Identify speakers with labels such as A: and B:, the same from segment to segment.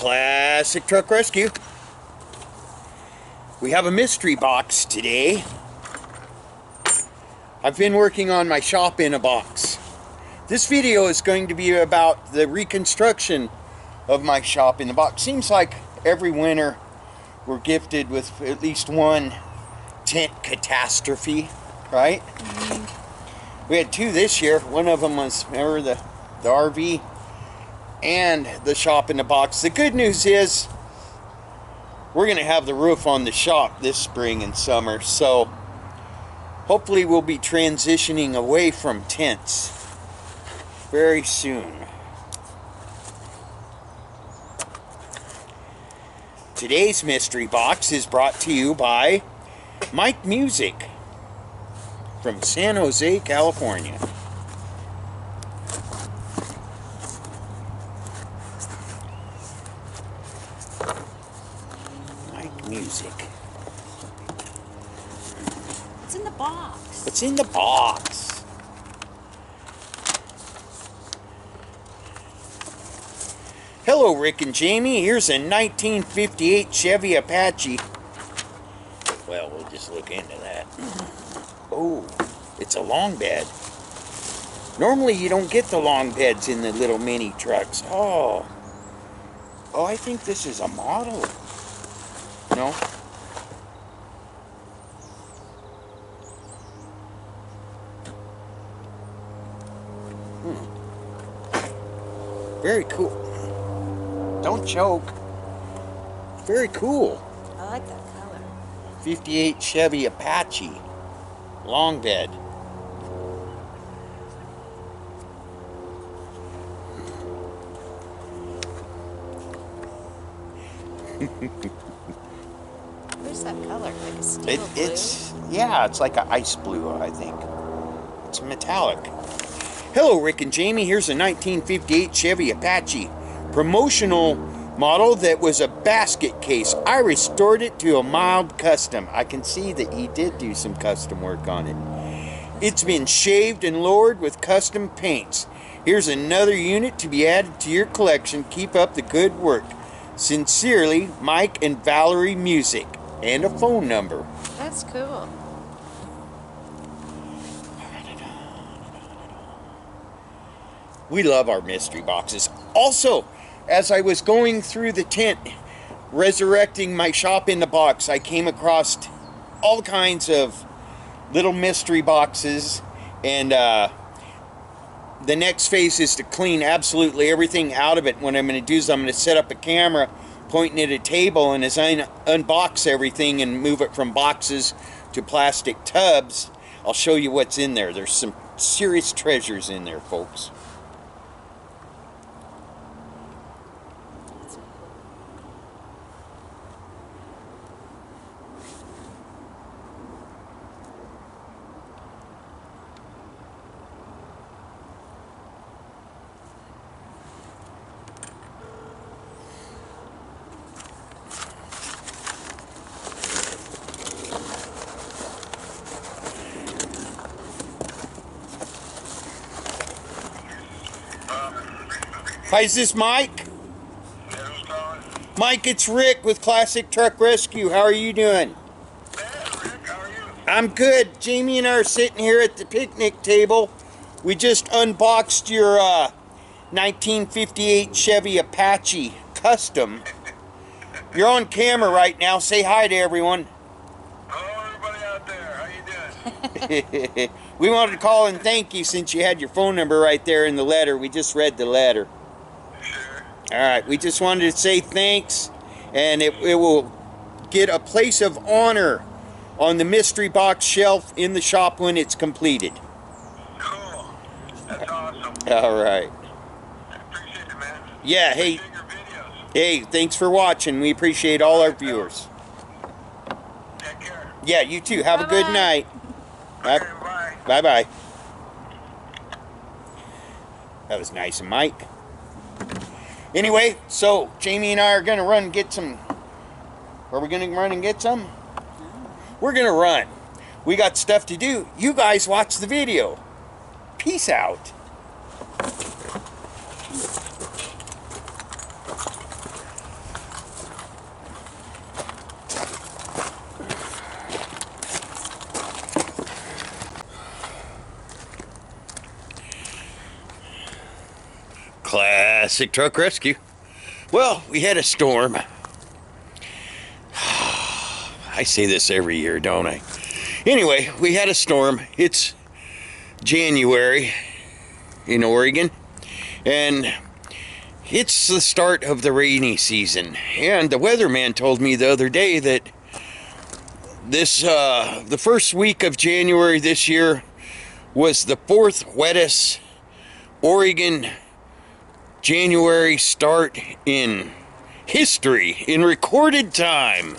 A: Classic Truck Rescue. We have a mystery box today. I've been working on my shop in a box. This video is going to be about the reconstruction of my shop in the box. Seems like every winter we're gifted with at least one tent catastrophe, right? Mm-hmm. We had two this year. One of them was, remember, the RV and the shop in the box. The good news is we're going to have the roof on the shop this spring and summer, so hopefully we'll be transitioning away from tents very soon. Today's mystery box is brought to you by Mike Music from San Jose, California. Mike Music.
B: What's in the box?
A: What's in the box? Hello, Rick and Jamie. Here's a 1958 Chevy Apache. Well, we'll just look into that. Oh, it's a long bed. Normally you don't get the long beds in the little mini trucks. Oh, I think this is a model. No? Very cool. Don't choke. Very cool.
B: I like that color.
A: 58 Chevy Apache. Long bed.
B: Where's that color? Like a steel blue?
A: It's like an ice blue, I think. It's metallic. Hello, Rick and Jamie. Here's a 1958 Chevy Apache promotional model that was a basket case. I restored it to a mild custom. I can see that he did do some custom work on it. It's been shaved and lowered with custom paints. Here's another unit to be added to your collection. Keep up the good work. Sincerely, Mike and Valerie Music. And a phone number.
B: That's cool.
A: We love our mystery boxes. Also, as I was going through the tent, resurrecting my shop in the box, I came across all kinds of little mystery boxes, and the next phase is to clean absolutely everything out of it. What I'm going to do is I'm going to set up a camera pointing at a table, and as I unbox everything and move it from boxes to plastic tubs, I'll show you what's in there. There's some serious treasures in there, folks. Hi, is this Mike? Mike, it's Rick with Classic Truck Rescue. How are you doing?
C: Rick, how are you?
A: I'm good. Jamie and I are sitting here at the picnic table. We just unboxed your 1958 Chevy Apache Custom. You're on camera right now. Say hi to everyone.
C: Hello, everybody out there. How you doing?
A: We wanted to call and thank you since you had your phone number right there in the letter. We just read the letter. All right, we just wanted to say thanks, and it will get a place of honor on the mystery box shelf in the shop when it's completed.
C: Cool. That's awesome.
A: All right.
C: I appreciate it, man.
A: Yeah, hey,
C: Appreciate your videos.
A: hey, thanks for watching. We appreciate all our viewers.
C: Take care.
A: Yeah, you too. Have a good night.
C: Okay, bye.
A: Bye-bye. That was nice of Mike. Anyway, so Jamie and I are going to run and get some. Are we going to run and get some? We're going to run. We got stuff to do. You guys watch the video. Peace out. Classic truck rescue. Well, we had a storm. I say this every year, don't I? Anyway, we had a storm. It's January in Oregon, and it's the start of the rainy season. And the weatherman told me the other day that the first week of January this year was the 4th wettest Oregon January start in history, in recorded time,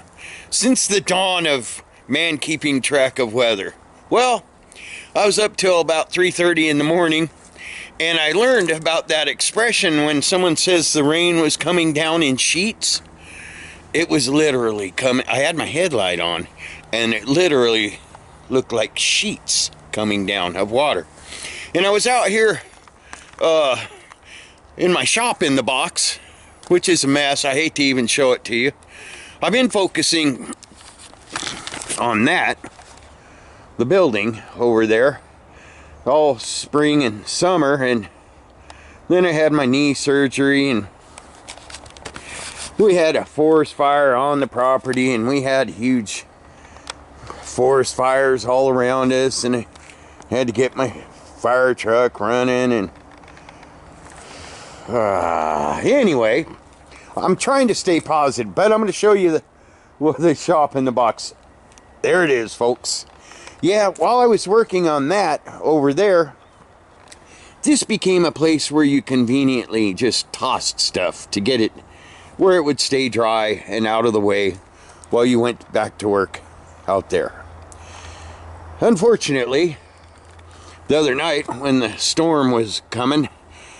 A: since the dawn of man keeping track of weather. Well, I was up till about 3:30 in the morning, and I learned about that expression when someone says the rain was coming down in sheets. It was literally coming. I had my headlight on, and it literally looked like sheets coming down of water. And I was out here in my shop in the box, which is a mess. I hate to even show it to you. I've been focusing on that, the building over there, all spring and summer, and then I had my knee surgery, and we had a forest fire on the property, and we had huge forest fires all around us, and I had to get my fire truck running, and anyway, I'm trying to stay positive, but I'm going to show you the shop in the box. There it is, folks. Yeah, while I was working on that over there, this became a place where you conveniently just tossed stuff to get it where it would stay dry and out of the way while you went back to work out there. Unfortunately, the other night when the storm was coming,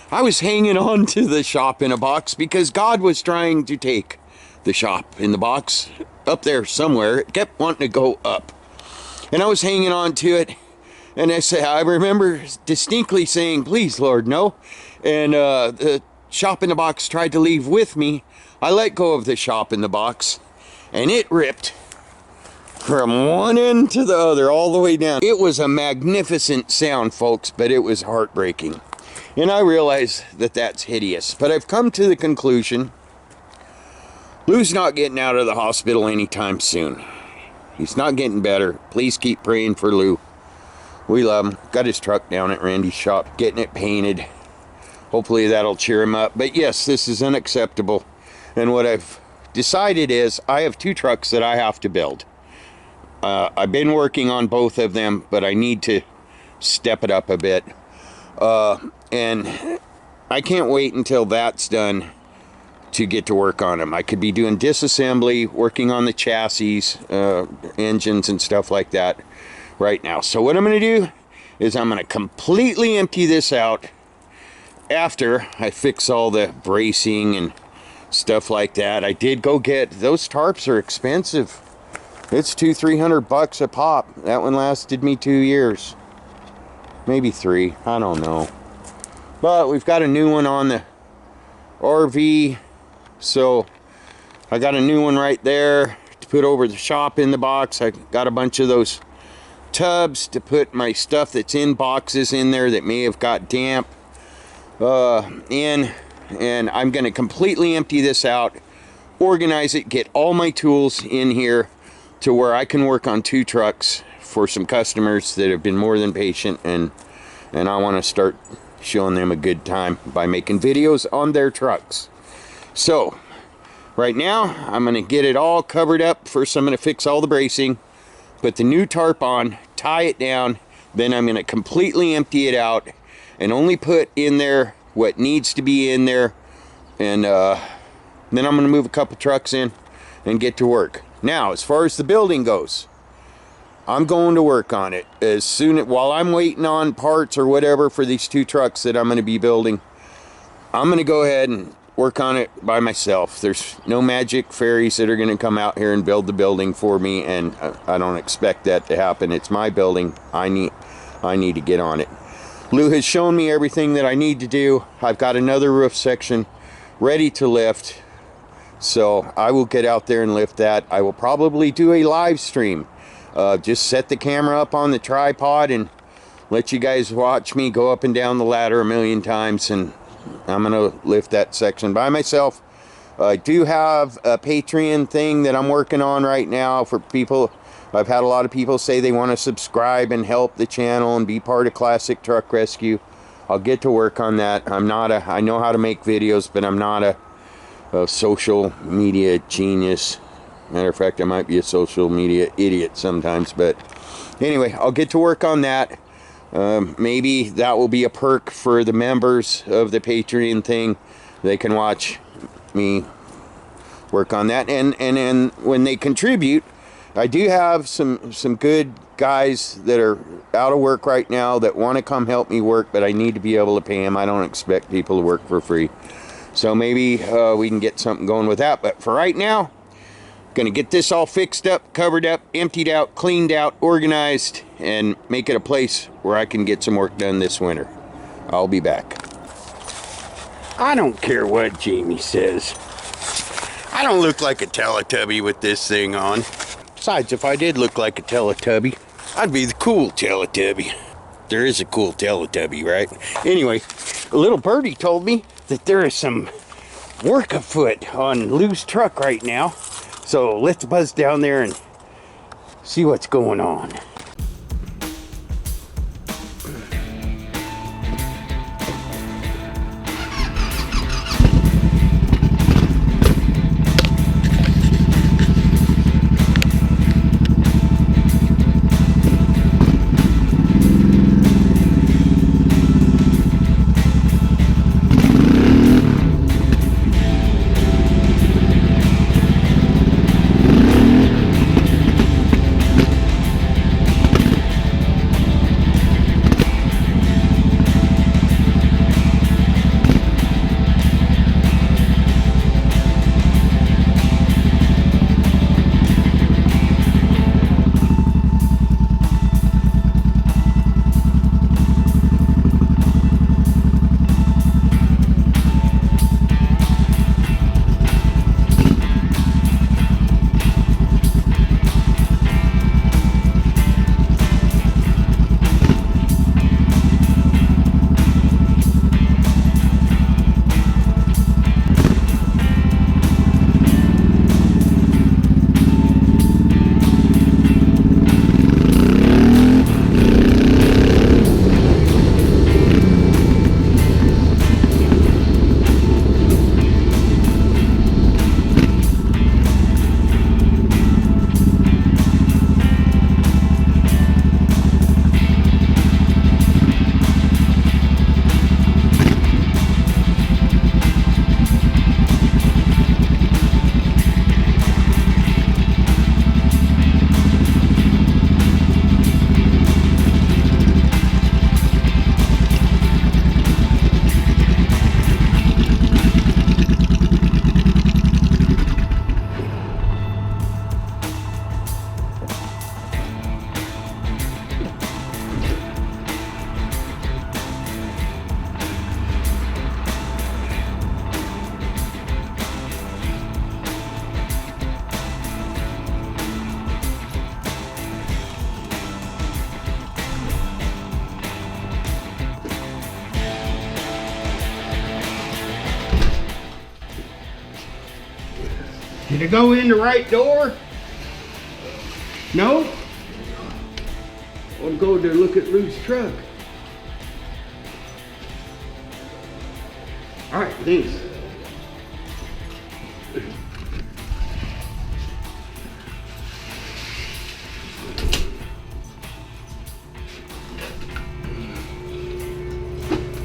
A: I was hanging on to the shop in a box because God was trying to take the shop in the box up there somewhere. It kept wanting to go up, and I was hanging on to it, and I remember distinctly saying, "Please, Lord, no." And the shop in the box tried to leave with me. I let go of the shop in the box, and it ripped from one end to the other all the way down. It was a magnificent sound, folks, but it was heartbreaking. And I realize that that's hideous, but I've come to the conclusion Lou's not getting out of the hospital anytime soon. He's not getting better. Please keep praying for Lou. We love him. Got his truck down at Randy's shop, getting it painted. Hopefully that'll cheer him up. But yes, this is unacceptable. And what I've decided is I have 2 trucks that I have to build. I've been working on both of them, but I need to step it up a bit. And I can't wait until that's done to get to work on them. I could be doing disassembly, working on the chassis, engines and stuff like that right now. So what I'm going to do is I'm going to completely empty this out after I fix all the bracing and stuff like that. I did go get, those tarps are expensive. It's $200-300 a pop. That one lasted me 2 years. Maybe 3, I don't know. But we've got a new one on the RV, so I got a new one right there to put over the shop in the box. I got a bunch of those tubs to put my stuff that's in boxes in there that may have got damp in, and I'm going to completely empty this out, organize it, get all my tools in here to where I can work on 2 trucks for some customers that have been more than patient, and I want to start showing them a good time by making videos on their trucks. So right now I'm going to get it all covered up. First I'm going to fix all the bracing, put the new tarp on, tie it down, then I'm going to completely empty it out and only put in there what needs to be in there, and then I'm going to move a couple trucks in and get to work. Now as far as the building goes, I'm going to work on it as soon as, while I'm waiting on parts or whatever for these 2 trucks that I'm going to be building. I'm going to go ahead and work on it by myself. There's no magic fairies that are going to come out here and build the building for me, and I don't expect that to happen. It's my building. I need to get on it. Lou has shown me everything that I need to do. I've got another roof section ready to lift, so I will get out there and lift that. I will probably do a live stream. Just set the camera up on the tripod and let you guys watch me go up and down the ladder a million times and I'm gonna lift that section by myself. I do have a Patreon thing that I'm working on right now for people. I've had a lot of people say they want to subscribe and help the channel and be part of Classic Truck Rescue. I'll get to work on that. I know how to make videos, but I'm not a social media genius. Matter of fact, I might be a social media idiot sometimes, but anyway, I'll get to work on that. Maybe that will be a perk for the members of the Patreon thing. They can watch me work on that, and when they contribute, I do have some good guys that are out of work right now that want to come help me work, but I need to be able to pay them. I don't expect people to work for free, so maybe we can get something going with that. But for right now, gonna get this all fixed up, covered up, emptied out, cleaned out, organized, and make it a place where I can get some work done this winter. I'll be back. I don't care what Jamie says. I don't look like a Teletubby with this thing on. Besides, if I did look like a Teletubby, I'd be the cool Teletubby. There is a cool Teletubby, right? Anyway, a little birdie told me that there is some work afoot on Lou's truck right now. So let's buzz down there and see what's going on. Did it go in the right door? No? I'll go to look at Lou's truck. All right, thanks.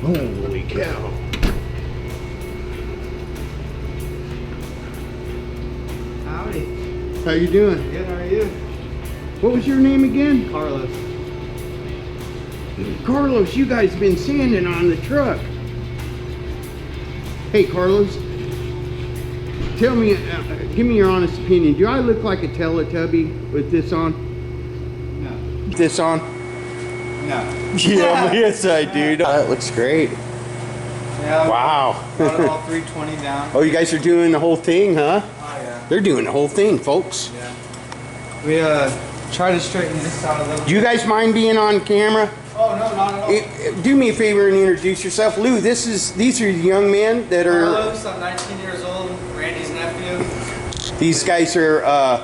A: Holy cow.
D: Howdy.
A: How you doing?
D: Good, how are you?
A: What was your name again?
D: Carlos.
A: Carlos, you guys been sanding on the truck. Hey, Carlos. Tell me, give me your honest opinion. Do I look like a Teletubby with this on?
D: No.
A: This on?
D: No.
A: Yeah, yes I do. That looks great.
D: Yeah.
A: Wow.
D: Brought it all 320 down.
A: Oh, you guys are doing the whole thing, huh?
D: Oh yeah.
A: They're doing the whole thing, folks.
D: Yeah. We try to straighten this out a little.
A: Do you guys mind being on camera?
D: Oh Oh, no, not at all.
A: Do me a favor and introduce yourself. Lou, these are young men that are...
D: Carlos, I'm 19 years old, Randy's nephew.
A: These guys are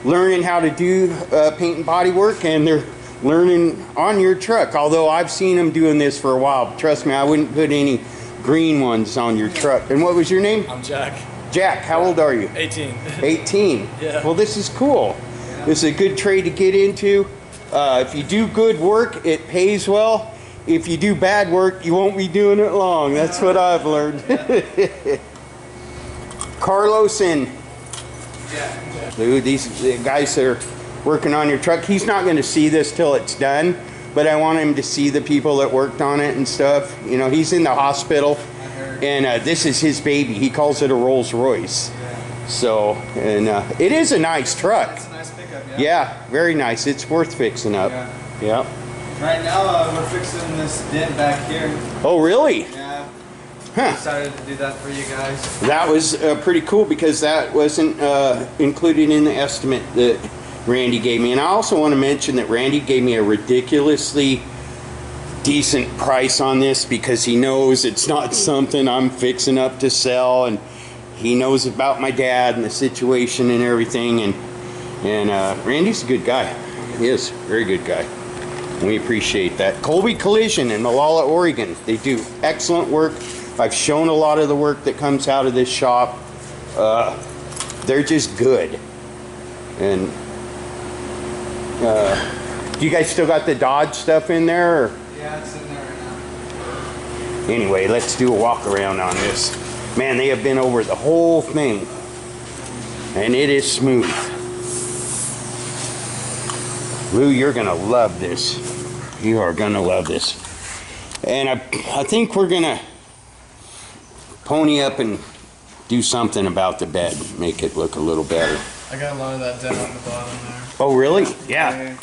A: learning how to do paint and body work, and they're learning on your truck. Although I've seen them doing this for a while. Trust me, I wouldn't put any green ones on your truck. And what was your name?
E: I'm Jack.
A: Jack, how old are you?
E: 18.
A: 18.
E: Yeah.
A: Well, this is cool.
D: Yeah.
A: This is a good trade to get into. If you do good work, it pays well. If you do bad work, you won't be doing it long. That's what I've learned.
D: Yeah.
A: Carlos and
D: Yeah.
A: Lou, these guys that are working on your truck, he's not going to see this till it's done, but I want him to see the people that worked on it and stuff. You know, he's in the hospital, and this is his baby. He calls it a Rolls Royce.
D: Yeah.
A: So, and it is a nice truck.
D: It's a nice pickup, yeah.
A: Yeah, very nice. It's worth fixing up.
D: Yeah.
A: Yeah.
D: Right now, we're fixing this dent back here.
A: Oh, really?
D: Yeah.
A: Huh.
D: Decided to do that for you guys.
A: That was pretty cool because that wasn't included in the estimate that Randy gave me. And I also want to mention that Randy gave me a ridiculously decent price on this because he knows it's not something I'm fixing up to sell, and he knows about my dad and the situation and everything. And Randy's a good guy. He is a very good guy. We appreciate that. Colby Collision in Malala, Oregon. They do excellent work. I've shown a lot of the work that comes out of this shop. They're just good. And do you guys still got the Dodge stuff in there? Or?
D: Yeah, it's in there right now.
A: Anyway, let's do a walk around on this. Man, they have been over the whole thing, and it is smooth. Lou, you're gonna love this. You are gonna love this. And I think we're gonna pony up and do something about the bed, make it look a little better.
E: I got a lot of that dent on the bottom there.
A: Oh, really? Yeah.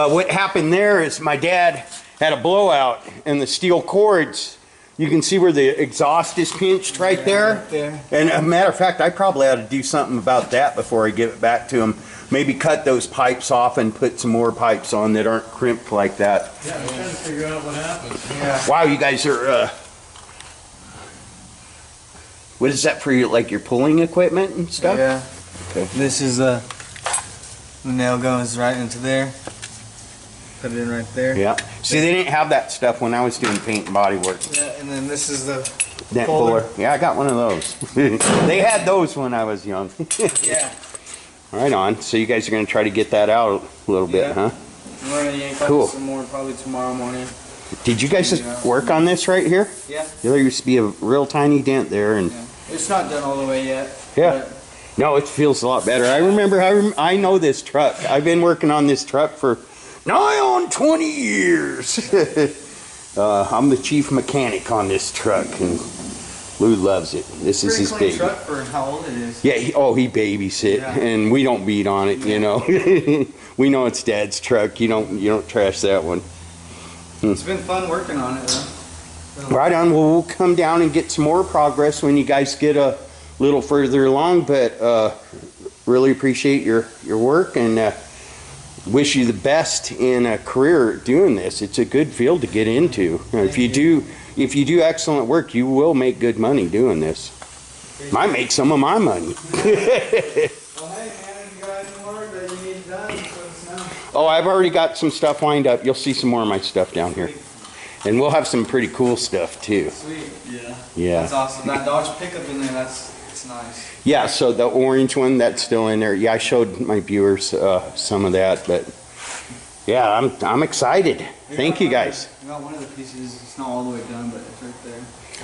A: What happened there is my dad had a blowout, and the steel cords, you can see where the exhaust is pinched right there.
D: Right there.
A: And a matter of fact, I probably ought to do something about that before I give it back to him. Maybe cut those pipes off and put some more pipes on that aren't crimped like that.
E: Yeah, I'm trying to figure out what happened.
D: Yeah.
A: Wow, you guys are, what is that for, like your pulling equipment and stuff?
D: Yeah.
A: Okay.
D: This is the nail goes right into there. Put it in right there.
A: Yeah. See, they didn't have that stuff when I was doing paint and body work.
D: Yeah, and then this is the
A: Dent puller. Yeah, I got one of those. They had those when I was young.
D: Yeah.
A: Right on. So you guys are going to try to get that out a little bit,
D: Yeah.
A: huh?
D: We're gonna yank
A: Cool.
D: up some more probably tomorrow morning.
A: Did you guys just
D: Yeah.
A: work on this right here?
D: Yeah.
A: There used to be a real tiny dent there, and
D: Yeah. It's not done all the way yet.
A: Yeah.
D: but
A: no, it feels a lot better. I remember, I know this truck. I've been working on this truck for nigh on 20 years. I'm the chief mechanic on this truck, and Lou loves it. This is
D: pretty
A: his
D: clean
A: baby.
D: truck for how old it is.
A: Yeah, he babysits,
D: Yeah.
A: and we don't beat on it, you know. We know it's Dad's truck. You don't trash that one.
D: It's been fun working on it though.
A: Right on. Well, we'll come down and get some more progress when you guys get a little further along. But really appreciate your work, and wish you the best in a career doing this. It's a good field to get into. If you do excellent work, you will make good money doing this. Might make some of my money.
D: Well, hey man, if you got any more that you need done, let us know.
A: Oh, I've already got some stuff lined up. You'll see some more of my stuff down here. And we'll have some pretty cool stuff too.
D: Sweet.
E: Yeah.
A: Yeah.
D: That's awesome. That Dodge pickup in there, it's nice.
A: Yeah, so the orange one, that's still in there. Yeah, I showed my viewers some of that, but yeah, I'm excited. Thank you guys.
D: I got one of the pieces. It's not all the way done, but it's right there.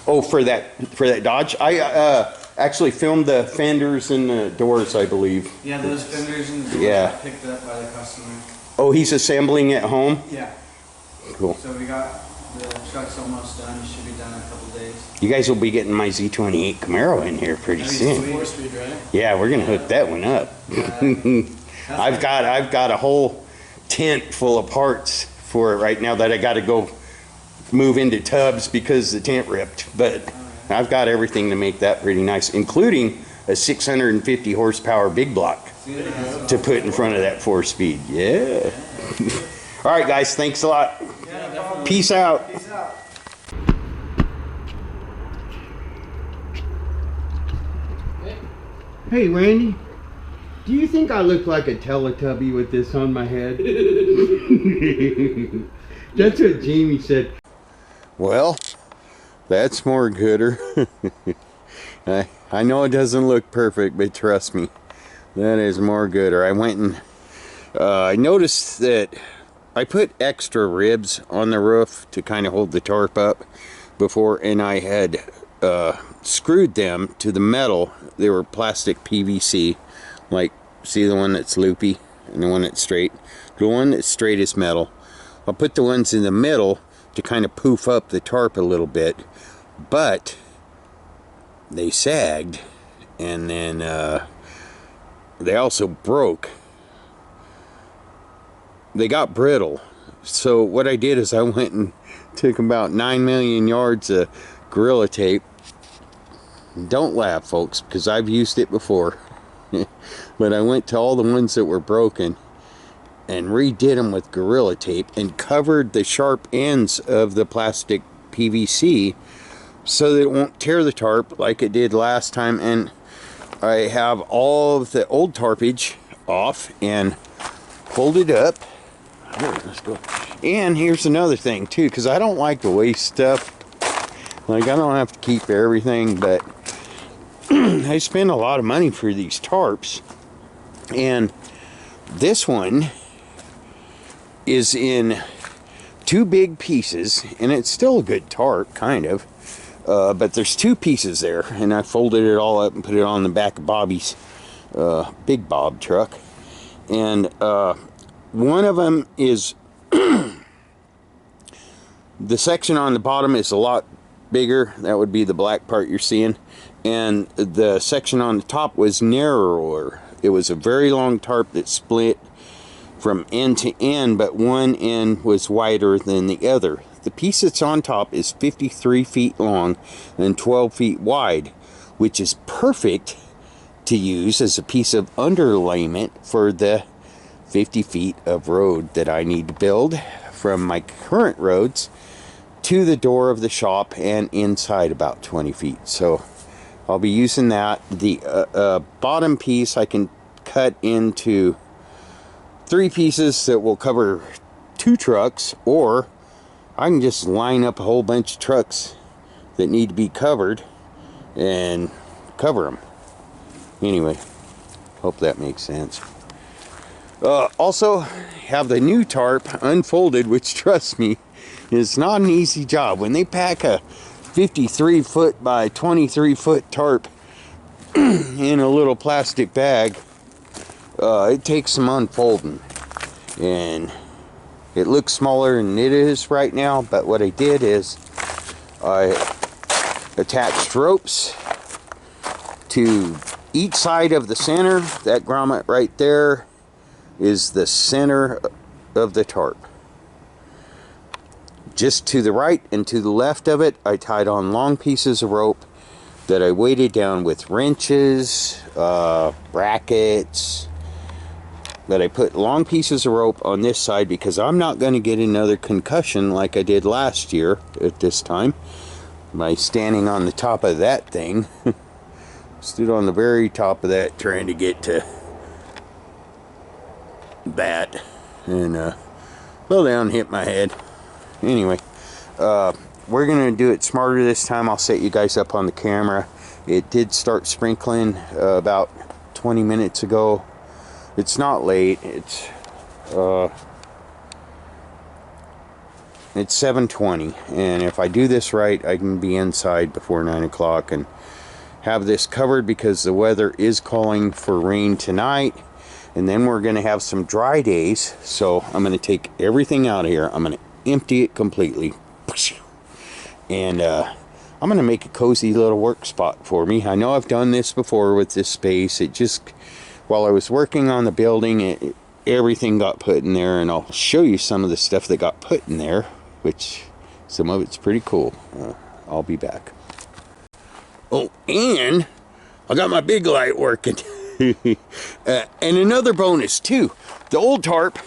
A: Oh, for that Dodge, I actually filmed the fenders and the doors, I believe.
D: Yeah, those fenders and the doors
A: Yeah.
D: got picked up by the customer.
A: Oh, he's assembling at home?
D: Yeah.
A: Cool.
D: So we got the truck's almost done. It should be done in a couple days.
A: You guys will be getting my Z28 Camaro in here pretty
D: That'd be
A: soon.
D: sweet.
E: 4-speed, right?
A: Yeah, we're gonna hook that one up. I've got a whole tent full of parts for it right now that I got to go move into tubs because the tent ripped. But I've got everything to make that pretty nice, including a 650 horsepower big block to put in front of that 4-speed. Yeah. All right, guys. Thanks a lot.
D: Yeah, no problem.
A: Peace out.
D: Peace out.
A: Hey, Randy. Do you think I look like a Teletubby with this on my head? That's what Jamie said. Well, that's more gooder. I know it doesn't look perfect, but trust me, that is more gooder. I went and I noticed that I put extra ribs on the roof to kind of hold the tarp up before, and I had screwed them to the metal. They were plastic PVC, like, see the one that's loopy and the one that's straight? The one that's straight is metal. I'll put the ones in the middle to kind of poof up the tarp a little bit, but they sagged, and then they also broke. They got brittle. So what I did is I went and took about 9 million yards of Gorilla Tape. Don't laugh, folks, because I've used it before. But I went to all the ones that were broken and redid them with Gorilla Tape and covered the sharp ends of the plastic PVC so that it won't tear the tarp like it did last time. And I have all of the old tarpage off and folded up. Here, let's go. And here's another thing too, because I don't like to waste stuff. Like, I don't have to keep everything, but I spend a lot of money for these tarps, and this one is in 2 big pieces, and it's still a good tarp, kind of, but there's 2 pieces there, and I folded it all up and put it on the back of Bobby's Big Bob truck. And one of them is the section on the bottom is a lot bigger. That would be the black part you're seeing. And the section on the top was narrower. It was a very long tarp that split from end to end, but one end was wider than the other. The piece that's on top is 53 feet long and 12 feet wide, which is perfect to use as a piece of underlayment for the 50 feet of road that I need to build from my current roads to the door of the shop and inside about 20 feet. So I'll be using that. The bottom piece I can cut into 3 pieces that will cover 2 trucks, or I can just line up a whole bunch of trucks that need to be covered and cover them. Anyway, hope that makes sense. Also have the new tarp unfolded, which, trust me, is not an easy job. When they pack a 53 foot by 23 foot tarp in a little plastic bag, it takes some unfolding, and it looks smaller than it is right now. But what I did is I attached ropes to each side of the center. That grommet right there is the center of the tarp. Just to the right and to the left of it, I tied on long pieces of rope that I weighted down with wrenches, brackets. But I put long pieces of rope on this side because I'm not going to get another concussion like I did last year at this time by standing on the top of that thing. Stood on the very top of that trying to get to that, and fell down and hit my head. Anyway, we're gonna do it smarter this time. I'll set you guys up on the camera. It did start sprinkling about 20 minutes ago. It's not late. It's 7:20, and if I do this right, I can be inside before 9 o'clock and have this covered, because the weather is calling for rain tonight, and then we're going to have some dry days. So I'm going to take everything out of here. I'm going to empty it completely, and I'm going to make a cozy little work spot for me. I know I've done this before with this space. It just, while I was working on the building, everything got put in there, and I'll show you some of the stuff that got put in there, which some of it's pretty cool. I'll be back. Oh, and I got my big light working. And another bonus too, the old tarp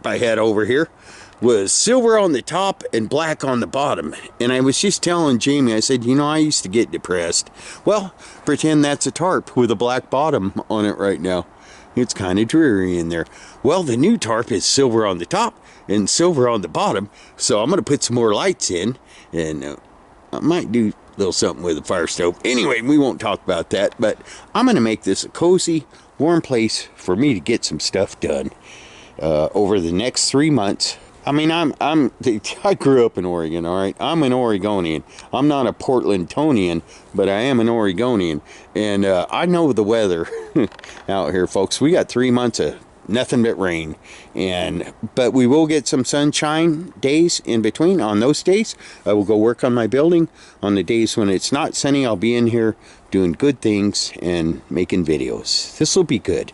A: I had over here, was silver on the top and black on the bottom. And I was just telling Jamie, I said, you know, I used to get depressed. Well, pretend that's a tarp with a black bottom on it right now. It's kind of dreary in there. Well, the new tarp is silver on the top and silver on the bottom. So I'm going to put some more lights in, and I might do a little something with a fire stove. Anyway, we won't talk about that, but I'm going to make this a cozy, warm place for me to get some stuff done over the next 3 months. I mean, I grew up in Oregon, all right? I'm an Oregonian. I'm not a Portlandtonian, but I am an Oregonian. And I know the weather out here, folks. We got 3 months of nothing but rain. But we will get some sunshine days in between. On those days, I will go work on my building. On the days when it's not sunny, I'll be in here doing good things and making videos. This will be good.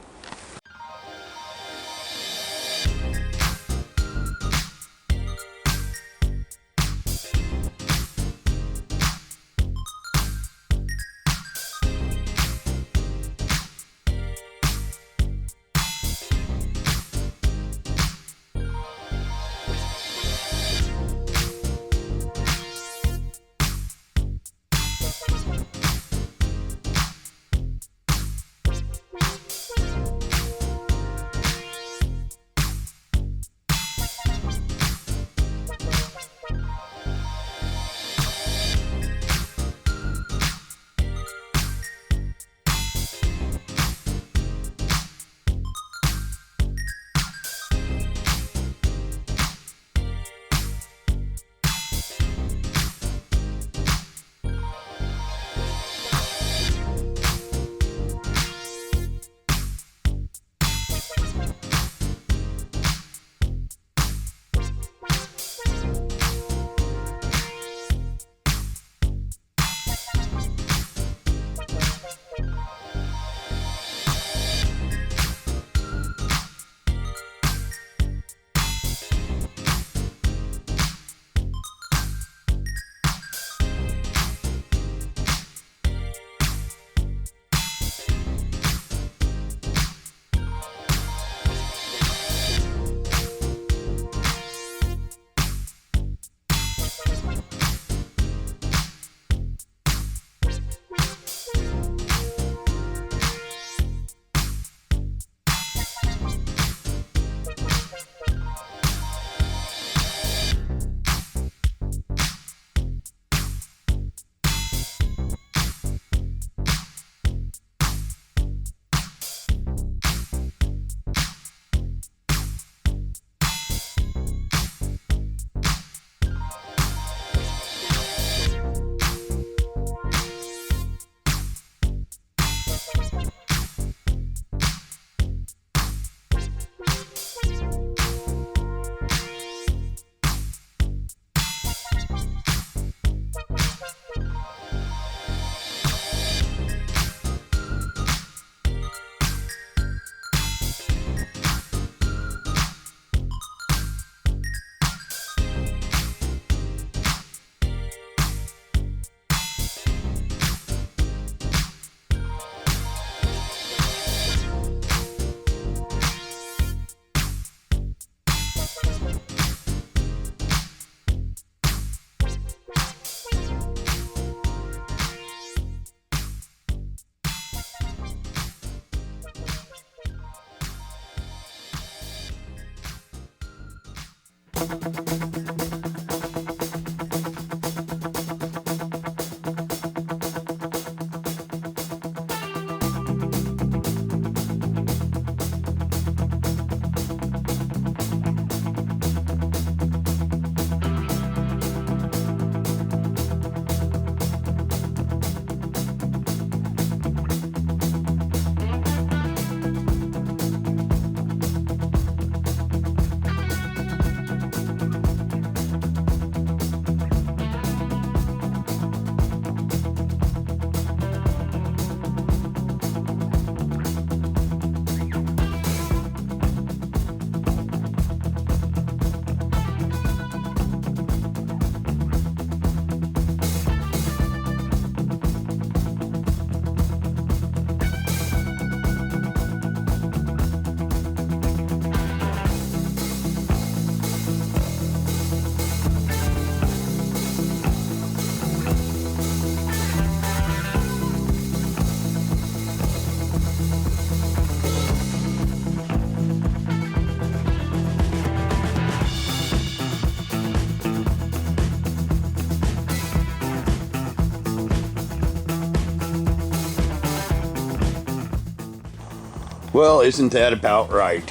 A: Well, isn't that about right?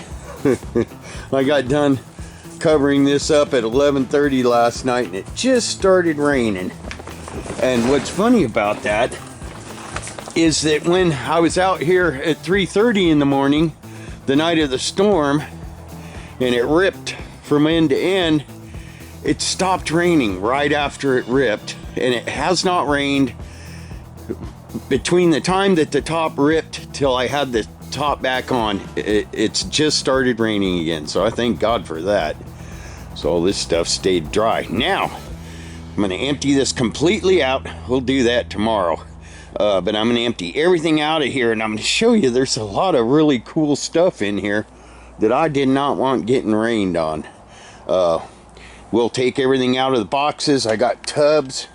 A: I got done covering this up at 11:30 last night and it just started raining. And what's funny about that is that when I was out here at 3:30 in the morning, the night of the storm, and it ripped from end to end, it stopped raining right after it ripped, and it has not rained between the time that the top ripped till I had the top back on. It's just started raining again, so I thank God for that. So all this stuff stayed dry. Now I'm going to empty this completely out. We'll do that tomorrow, but I'm going to empty everything out of here, and I'm going to show you there's a lot of really cool stuff in here that I did not want getting rained on. We'll take everything out of the boxes. I got tubs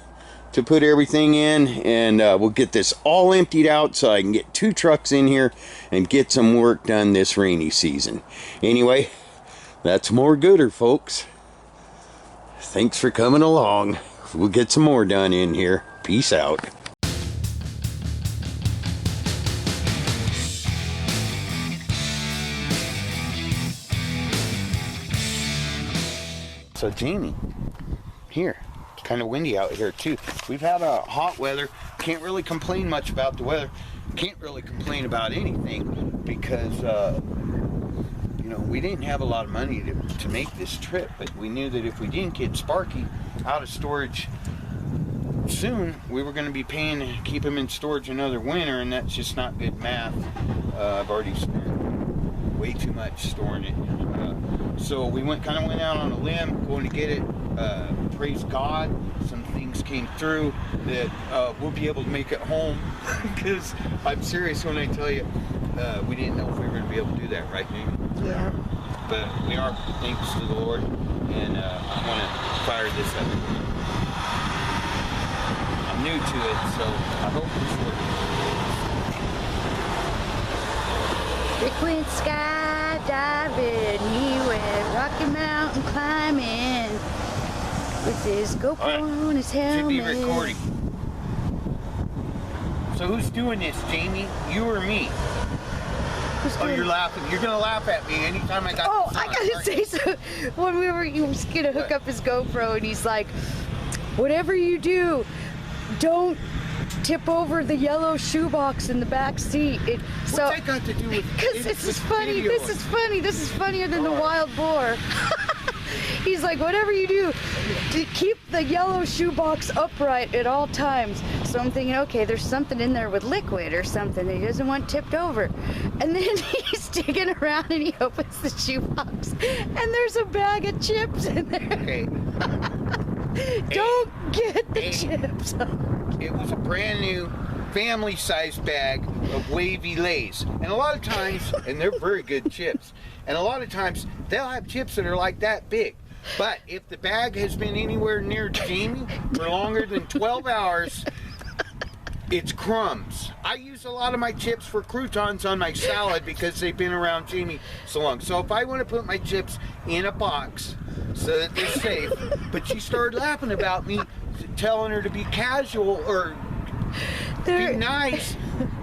A: to put everything in, and we'll get this all emptied out so I can get 2 trucks in here and get some work done this rainy season. Anyway, that's more gooder, folks. Thanks for coming along. We'll get some more done in here. Peace out. So Jamie, here, it's kind of windy out here too. We've had a hot weather. Can't really complain much about the weather. Can't really complain about anything because you know, we didn't have a lot of money to make this trip, but we knew that if we didn't get Sparky out of storage soon, we were going to be paying to keep him in storage another winter, and that's just not good math. I've already spent way too much storing it. So we went out on a limb going to get it. Praise God, some things came through that we'll be able to make it home. Because I'm serious when I tell you, we didn't know if we were going to be able to do that, right, Jamie?
B: Yeah.
A: But we are, thanks to the Lord, and I want to fire this up. I'm new to it, so I hope this works.
B: Rick went skydiving, he went Rocky Mountain climbing with his GoPro on his helmet.
A: Should be recording. So who's doing this, Jamie? You or me? Oh, you're laughing. You're gonna laugh at me anytime I got.
B: Oh, I gotta say so. When he was gonna hook up his GoPro, and he's like, "Whatever you do, don't tip over the yellow shoebox in the back seat."
A: What's that got to do with?
B: Because this is funny. This is funny. This is funnier than the wild boar. He's like, whatever you do, to keep the yellow shoebox upright at all times. So I'm thinking, okay, there's something in there with liquid or something that he doesn't want tipped over. And then he's digging around and he opens the shoebox and there's a bag of chips in there.
A: Okay.
B: Don't get the chips.
A: It was a brand new family-sized bag of wavy Lays. And a lot of times, and they're very good chips, and a lot of times they'll have chips that are like that big. But if the bag has been anywhere near Jamie for longer than 12 hours, it's crumbs. I use a lot of my chips for croutons on my salad because they've been around Jamie so long. So if I want to put my chips in a box so that they're safe, but she started laughing about me telling her to be casual or be nice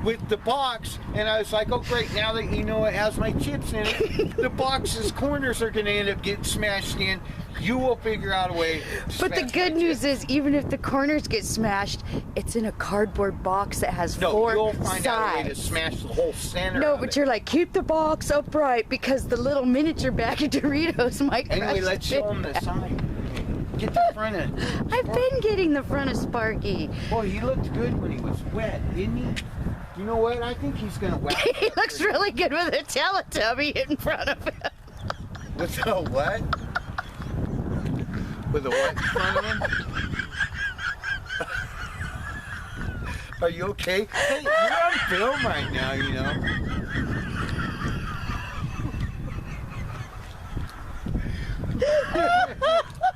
A: with the box, and I was like, oh great, now that you know it has my chips in it, the box's corners are going to end up getting smashed in. You will figure out a way to
B: But the good news is, even if the corners get smashed, it's in a cardboard box that has four
A: you'll find
B: sides.
A: out a way to smash the whole center
B: No,
A: of
B: but
A: it.
B: you're like, keep the box upright because the little miniature bag of Doritos might crush
A: Anyway, let's
B: the
A: show them the side. Get the front of
B: I've been getting the front of Sparky.
A: Boy, he looked good when he was wet, didn't he? You know what? I think he's going to wet.
B: He looks really good with a Teletubby in front of him.
A: With a what? With a what in front of him? Are you okay? Hey, you're on film right now, you know.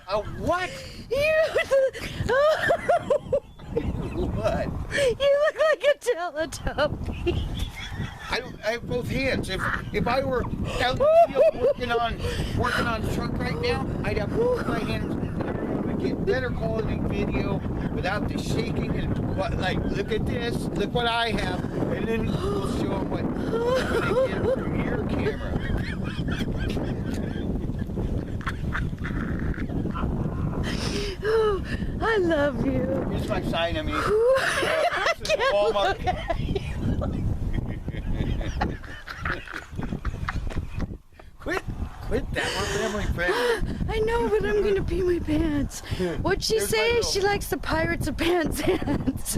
A: A what? What?
B: You look like a Teletubby.
A: I have both hands. If I were out in the field working on the truck right now, I'd have both my hands. I would get better quality video without the shaking and what, like, look at this, look what I have, and then we'll show them what they get from your camera.
B: I love you.
A: Here's my sign, this is
B: can't
A: Walmart. Quit that, we're family friendly.
B: I know, but I'm gonna pee my pants. What'd she say? She likes the Pirates of Pants hands.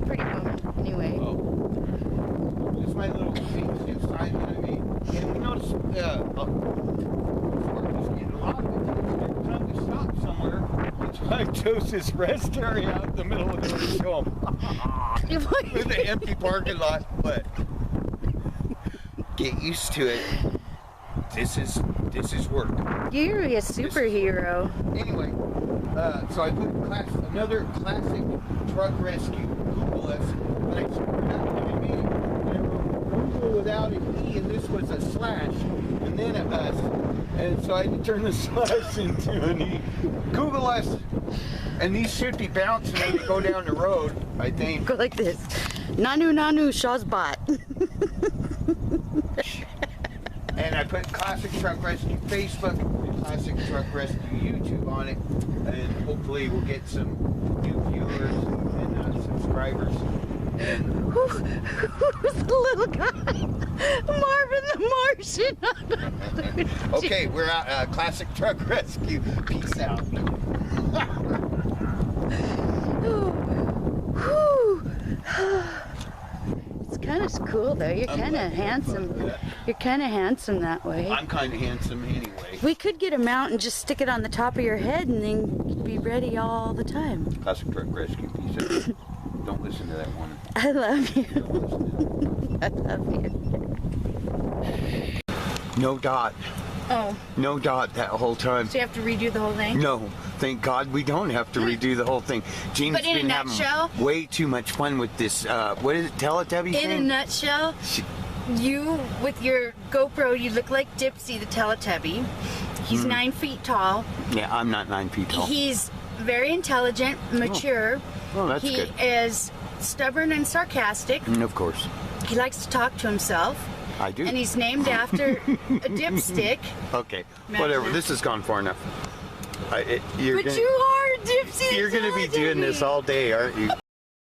B: Pretty woman, anyway.
A: Oh. This is my little new sign that I made. And we noticed, we're just getting a lot of it. Every time we stop somewhere, that's why I chose this rest area out in the middle of the show. With an empty parking lot, but get used to it. This is work.
B: You're a superhero.
A: Anyway, so I put another classic truck rescue. Google us, but I screwed up when I made it. I wrote Google without an E, and this was a slash, and then a us, and so I had to turn the slash into an E. Google us, and these should be bouncing when we go down the road. I think.
B: Go like this. Nanu Nanu Shawsbot.
A: And I put Classic Truck Rescue Facebook and Classic Truck Rescue YouTube on it, and hopefully we'll get some new viewers and subscribers. And
B: Who's the little guy? Marvin the Martian.
A: okay, we're out. Classic Truck Rescue. Peace out.
B: It's kind of cool though. You're kind of handsome. You're kind of handsome that way.
A: I'm kind of handsome anyway.
B: We could get a mount and just stick it on the top of your head and then you'd be ready all the time.
A: Classic Truck Rescue. Peace out. Don't listen to that one.
B: I love you.
A: Don't listen to that.
B: I love you.
A: No dot.
B: Oh,
A: No dot that whole time.
B: so you have to redo the whole thing?
A: No, thank God we don't have to redo the whole thing. Jean's
B: But in a
A: been having
B: nutshell?
A: way too much fun with this, what is it, Teletubby
B: In a
A: thing?
B: nutshell, you with your GoPro, you look like Dipsy the Teletubby. He's 9 feet tall.
A: Yeah, I'm not 9 feet tall.
B: He's very intelligent, mature.
A: Oh, that's
B: he
A: good.
B: is stubborn and sarcastic.
A: Of course.
B: He likes to talk to himself.
A: I do.
B: And he's named after a dipstick.
A: Okay, whatever. This has gone far enough. You're
B: But
A: gonna,
B: you are Dipsy the
A: You're going to be doing this
B: Teletubby.
A: all day, aren't you?